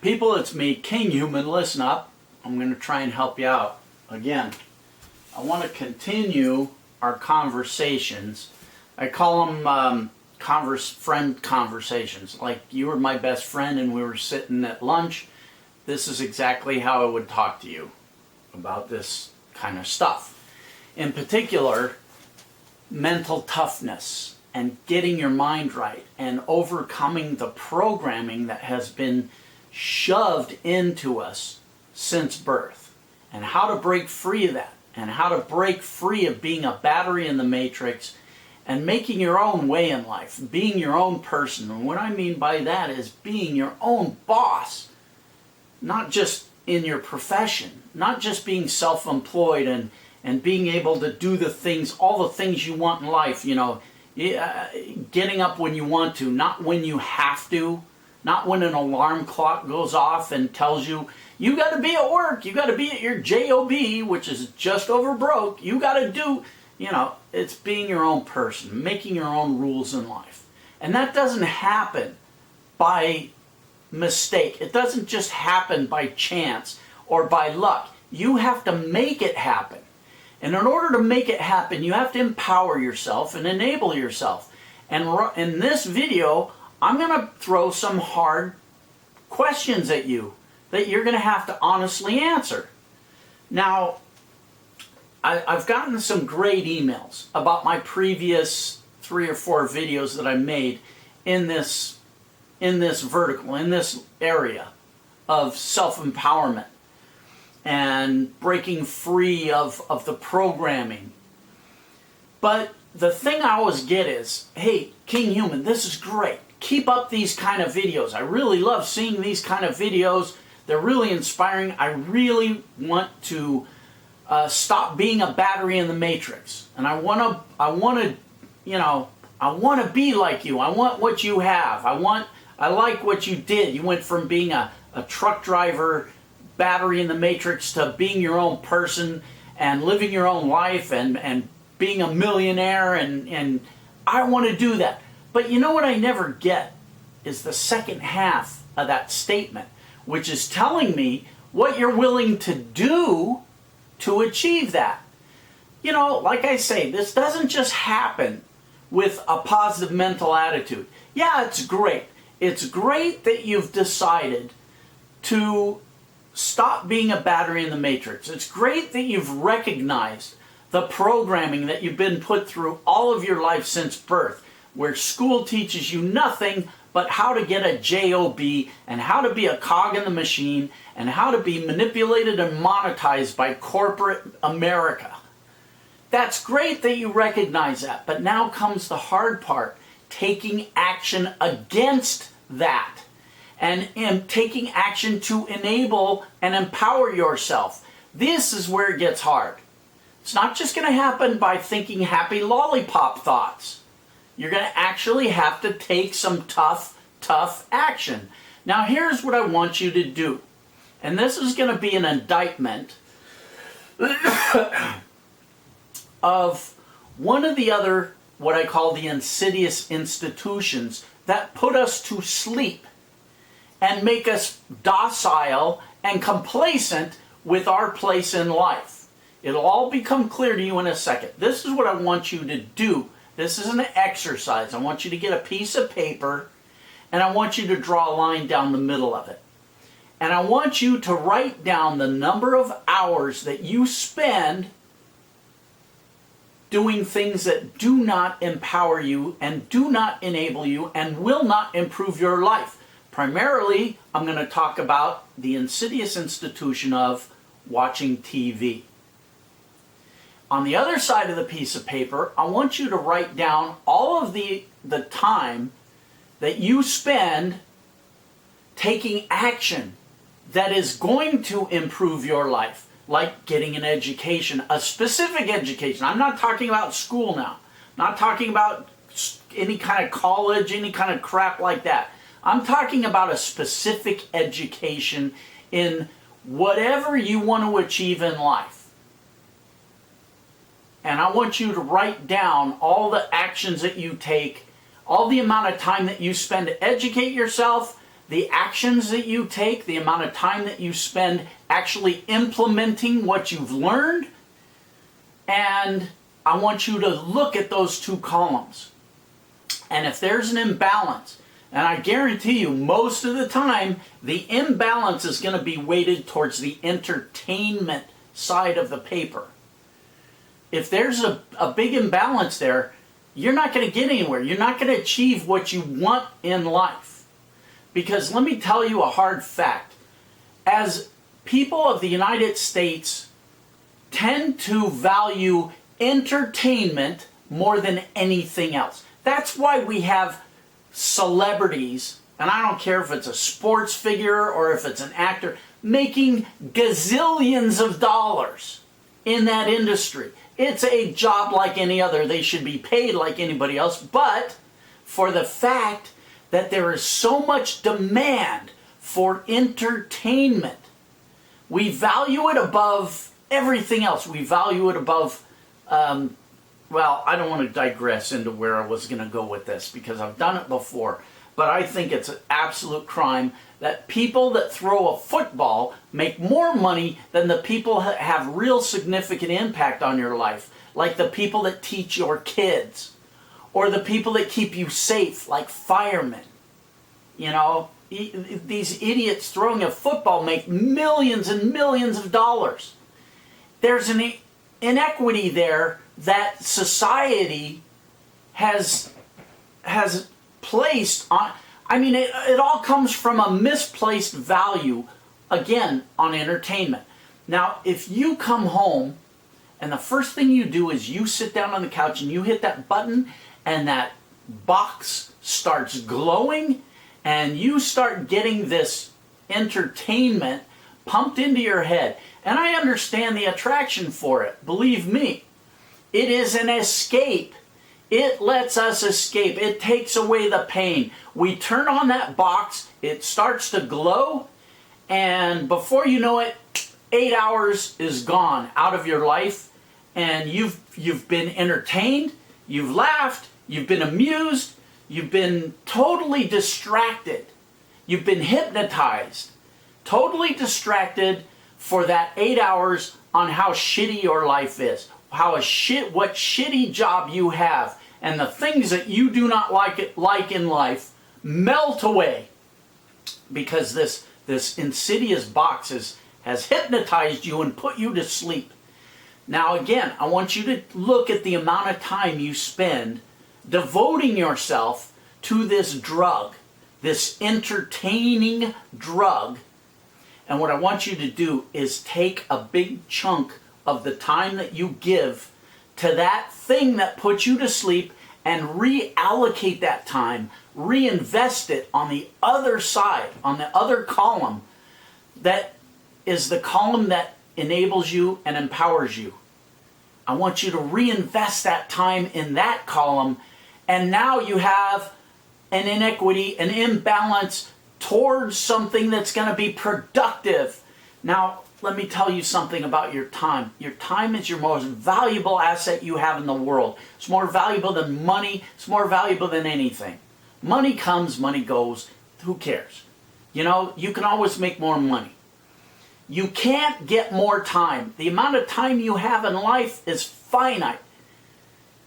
People, it's me, Kinghuman. Listen up. I'm going to try and help you out. Again, I want to continue our conversations. I call them friend conversations. Like you were my best friend and we were sitting at lunch. This is exactly how I would talk to you about this kind of stuff. In particular, mental toughness and getting your mind right and overcoming the programming that has been shoved into us since birth, and how to break free of that, and how to break free of being a battery in the matrix and making your own way in life, being your own person. And what I mean by that is being your own boss, not just in your profession, not just being self-employed and being able to do the things, all the things you want in life, you know, getting up when you want to, not when you have to, not when an alarm clock goes off and tells you, you got to be at work, you got to be at your job, which is just over broke, you got to do, you know, it's being your own person, making your own rules in life. And that doesn't happen by mistake. It doesn't just happen by chance or by luck. You have to make it happen. And in order to make it happen, you have to empower yourself and enable yourself. And in this video, I'm going to throw some hard questions at you that you're going to have to honestly answer. Now, I've gotten some great emails about my previous 3 or 4 videos that I made in this vertical, in this area of self-empowerment and breaking free of the programming. But the thing I always get is, hey, Kinghuman, this is great. Keep up these kind of videos. I really love seeing these kind of videos. They're really inspiring. I really want to stop being a battery in the matrix. And I want to, you know, I want to be like you. I want what you have. I like what you did. You went from being a truck driver, battery in the matrix, to being your own person and living your own life and being a millionaire, and I want to do that. But you know what I never get is the second half of that statement, which is telling me what you're willing to do to achieve that. You know, like I say, this doesn't just happen with a positive mental attitude. Yeah, it's great. It's great that you've decided to stop being a battery in the matrix. It's great that you've recognized the programming that you've been put through all of your life since birth, where school teaches you nothing but how to get a job and how to be a cog in the machine and how to be manipulated and monetized by corporate America. That's great that you recognize that, but now comes the hard part, taking action against that and taking action to enable and empower yourself. This is where it gets hard. It's not just going to happen by thinking happy lollipop thoughts. You're going to actually have to take some tough action. Now here's what I want you to do. And this is going to be an indictment of one of the other, what I call the insidious institutions that put us to sleep and make us docile and complacent with our place in life. It'll all become clear to you in a second. This is what I want you to do. This is an exercise. I want you to get a piece of paper and I want you to draw a line down the middle of it. And I want you to write down the number of hours that you spend doing things that do not empower you and do not enable you and will not improve your life. Primarily, I'm going to talk about the insidious institution of watching TV. On the other side of the piece of paper, I want you to write down all of the time that you spend taking action that is going to improve your life, like getting an education, a specific education. I'm not talking about school now. I'm not talking about any kind of college, any kind of crap like that. I'm talking about a specific education in whatever you want to achieve in life. And I want you to write down all the actions that you take, all the amount of time that you spend to educate yourself, the actions that you take, the amount of time that you spend actually implementing what you've learned. And I want you to look at those two columns. And if there's an imbalance, and I guarantee you most of the time, the imbalance is going to be weighted towards the entertainment side of the paper. If there's a big imbalance there, you're not going to get anywhere. You're not going to achieve what you want in life. Because let me tell you a hard fact. As people of the United States tend to value entertainment more than anything else. That's why we have celebrities, and I don't care if it's a sports figure or if it's an actor, making gazillions of dollars in that industry. It's a job like any other. They should be paid like anybody else, but for the fact that there is so much demand for entertainment, we value it above everything else. We value it above, well, I don't want to digress into where I was going to go with this because I've done it before, but I think it's an absolute crime that people that throw a football make more money than the people that have real significant impact on your life, like the people that teach your kids, or the people that keep you safe, like firemen. You know, these idiots throwing a football make millions and millions of dollars. There's an inequity there that society has placed on. I mean, it all comes from a misplaced value, again, on entertainment. Now, if you come home and the first thing you do is you sit down on the couch and you hit that button and that box starts glowing and you start getting this entertainment pumped into your head. And I understand the attraction for it. Believe me, it is an escape. It lets us escape. It takes away the pain. We turn on that box, it starts to glow, and before you know it, 8 hours is gone out of your life, and you've been entertained, you've laughed, you've been amused, you've been totally distracted, you've been hypnotized, totally distracted for that 8 hours on how shitty your life is, what shitty job you have, and the things that you do not like in life melt away because this insidious box has hypnotized you and put you to sleep. Now again, I want you to look at the amount of time you spend devoting yourself to this drug, this entertaining drug. And what I want you to do is take a big chunk of the time that you give to that thing that puts you to sleep and reallocate that time, reinvest it on the other side, on the other column, that is the column that enables you and empowers you. I want you to reinvest that time in that column, and now you have an inequity, an imbalance towards something that's going to be productive. Now, let me tell you something about your time. Your time is your most valuable asset you have in the world. It's more valuable than money. It's more valuable than anything. Money comes, money goes. Who cares? You know, you can always make more money. You can't get more time. The amount of time you have in life is finite.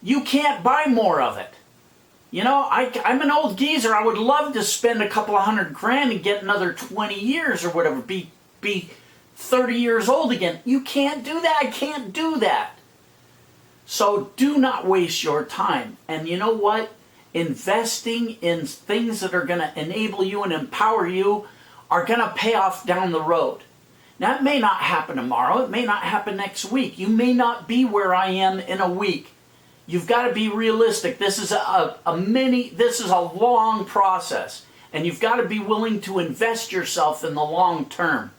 You can't buy more of it. You know, I'm an old geezer. I would love to spend a couple of $100,000 and get another 20 years or whatever, be 30 years old again. You can't do that. I can't do that. So do not waste your time. And you know what? Investing in things that are going to enable you and empower you are going to pay off down the road. Now, it may not happen tomorrow. It may not happen next week. You may not be where I am in a week. You've got to be realistic. This is this is a long process. And you've got to be willing to invest yourself in the long term.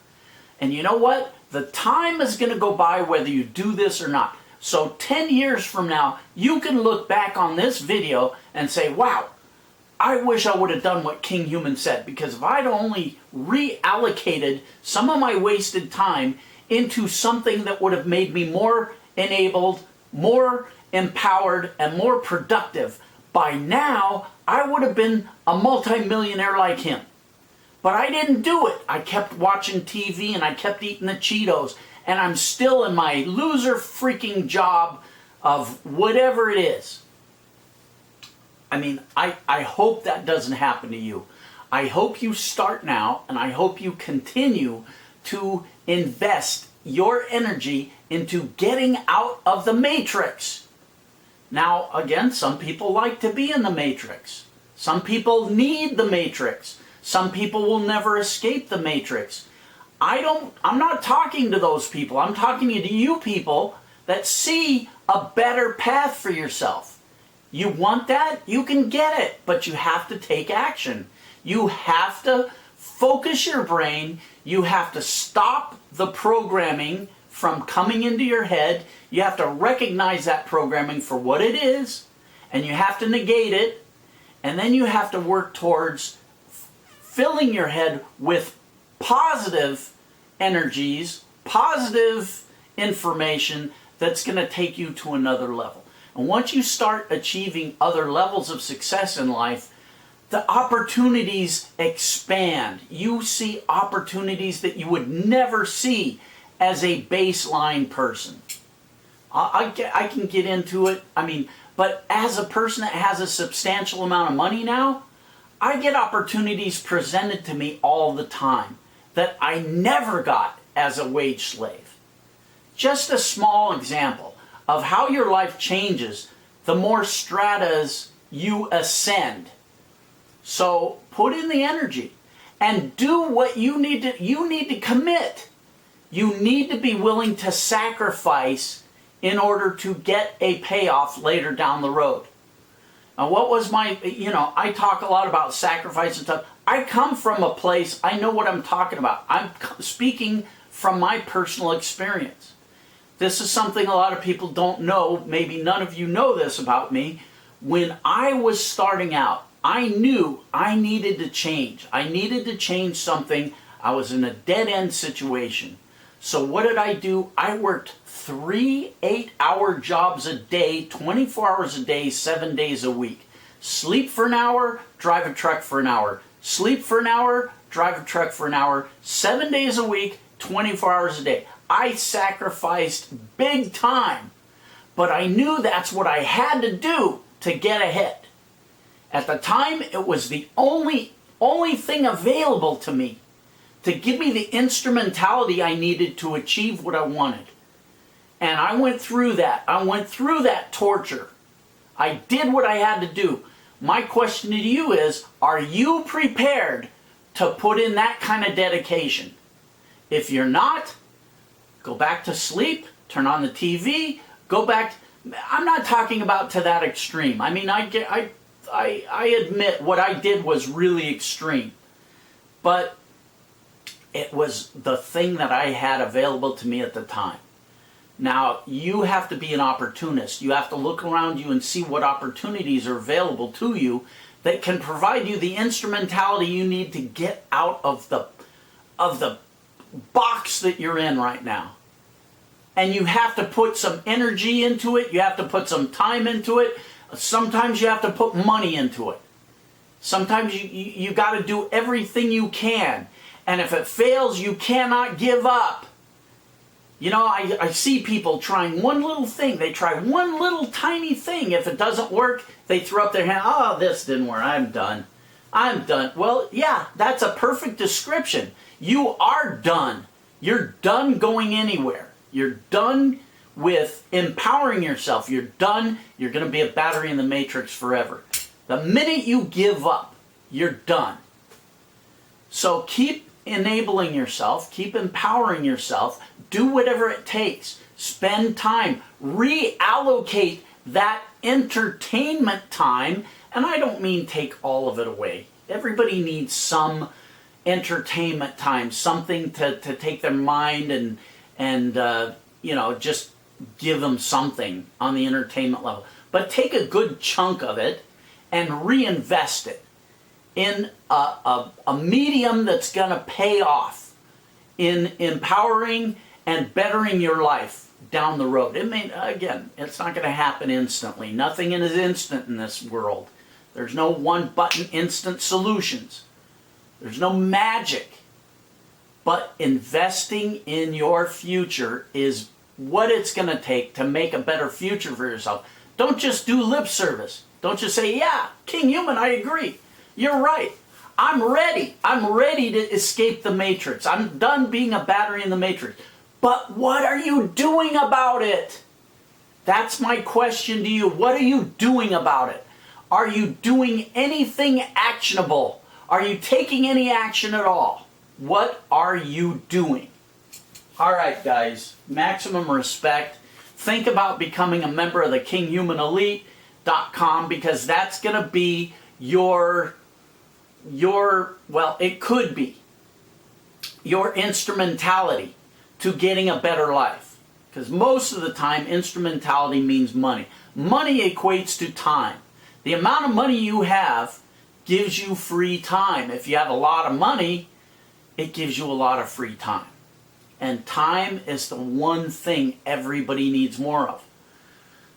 And you know what? The time is going to go by whether you do this or not. So 10 years from now, you can look back on this video and say, wow, I wish I would have done what Kinghuman said, because if I'd only reallocated some of my wasted time into something that would have made me more enabled, more empowered, and more productive, by now I would have been a multimillionaire like him. But I didn't do it. I kept watching TV and I kept eating the Cheetos. And I'm still in my loser freaking job of whatever it is. I mean, I hope that doesn't happen to you. I hope you start now, and I hope you continue to invest your energy into getting out of the matrix. Now, again, some people like to be in the matrix. Some people need the matrix. Some people will never escape the matrix. I'm not talking to those people. I'm talking to you people that see a better path for yourself. You want that? You can get it, but you have to take action. You have to focus your brain. You have to stop the programming from coming into your head. You have to recognize that programming for what it is, and you have to negate it, and then you have to work towards filling your head with positive energies, positive information that's going to take you to another level. And once you start achieving other levels of success in life, the opportunities expand. You see opportunities that you would never see as a baseline person. I can get into it. I mean, but as a person that has a substantial amount of money now, I get opportunities presented to me all the time that I never got as a wage slave. Just a small example of how your life changes the more stratas you ascend. So put in the energy and do what you need to commit. You need to be willing to sacrifice in order to get a payoff later down the road. Now, what was my, I talk a lot about sacrifice and stuff. I come from a place, I know what I'm talking about. I'm speaking from my personal experience. This is something a lot of people don't know. Maybe none of you know this about me. When I was starting out, I knew I needed to change. I needed to change something. I was in a dead-end situation. So what did I do? I worked 3 8-hour jobs a day, 24 hours a day, 7 days a week. Sleep for an hour, drive a truck for an hour. Sleep for an hour, drive a truck for an hour. 7 days a week, 24 hours a day. I sacrificed big time, but I knew that's what I had to do to get ahead. At the time, it was the only thing available to me to give me the instrumentality I needed to achieve what I wanted. And I went through that. I went through that torture. I did what I had to do. My question to you is, are you prepared to put in that kind of dedication? If you're not, go back to sleep, turn on the TV, go back. I'm not talking about to that extreme. I mean, I admit what I did was really extreme. But it was the thing that I had available to me at the time. Now, you have to be an opportunist. You have to look around you and see what opportunities are available to you that can provide you the instrumentality you need to get out of the box that you're in right now. And you have to put some energy into it. You have to put some time into it. Sometimes you have to put money into it. Sometimes you got to do everything you can. And if it fails, you cannot give up. You know, I see people trying one little thing. They try one little tiny thing. If it doesn't work, they throw up their hand. Oh, this didn't work. I'm done. I'm done. Well, yeah, that's a perfect description. You are done. You're done going anywhere. You're done with empowering yourself. You're done. You're going to be a battery in the matrix forever. The minute you give up, you're done. So keep enabling yourself. Keep empowering yourself. Do whatever it takes. Spend time. Reallocate that entertainment time. And I don't mean take all of it away. Everybody needs some entertainment time. Something to take their mind and just give them something on the entertainment level. But take a good chunk of it and reinvest it in a medium that's going to pay off in empowering and bettering your life down the road. It's not going to happen instantly. Nothing is instant in this world. There's no one-button instant solutions. There's no magic. But investing in your future is what it's going to take to make a better future for yourself. Don't just do lip service. Don't just say, yeah, Kinghuman, I agree. You're right. I'm ready. I'm ready to escape the matrix. I'm done being a battery in the matrix. But what are you doing about it? That's my question to you. What are you doing about it? Are you doing anything actionable? Are you taking any action at all? What are you doing? All right, guys, maximum respect. Think about becoming a member of the KinghumanElite.com, because that's going to be your, well, it could be your instrumentality to getting a better life. Because most of the time, instrumentality means money. Money equates to time. The amount of money you have gives you free time. If you have a lot of money, it gives you a lot of free time. And time is the one thing everybody needs more of.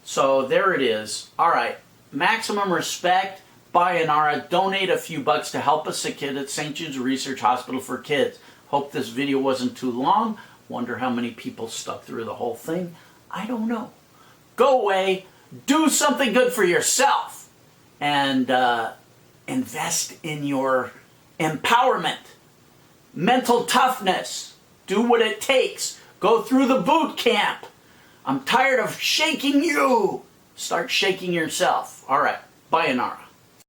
So there it is. All right. Maximum respect. Bayanara. Donate a few bucks to help a sick kid at St. Jude's Research Hospital for Kids. Hope this video wasn't too long. Wonder how many people stuck through the whole thing. I don't know. Go away. Do something good for yourself. And invest in your empowerment. Mental toughness. Do what it takes. Go through the boot camp. I'm tired of shaking you. Start shaking yourself. All right. Bayanara.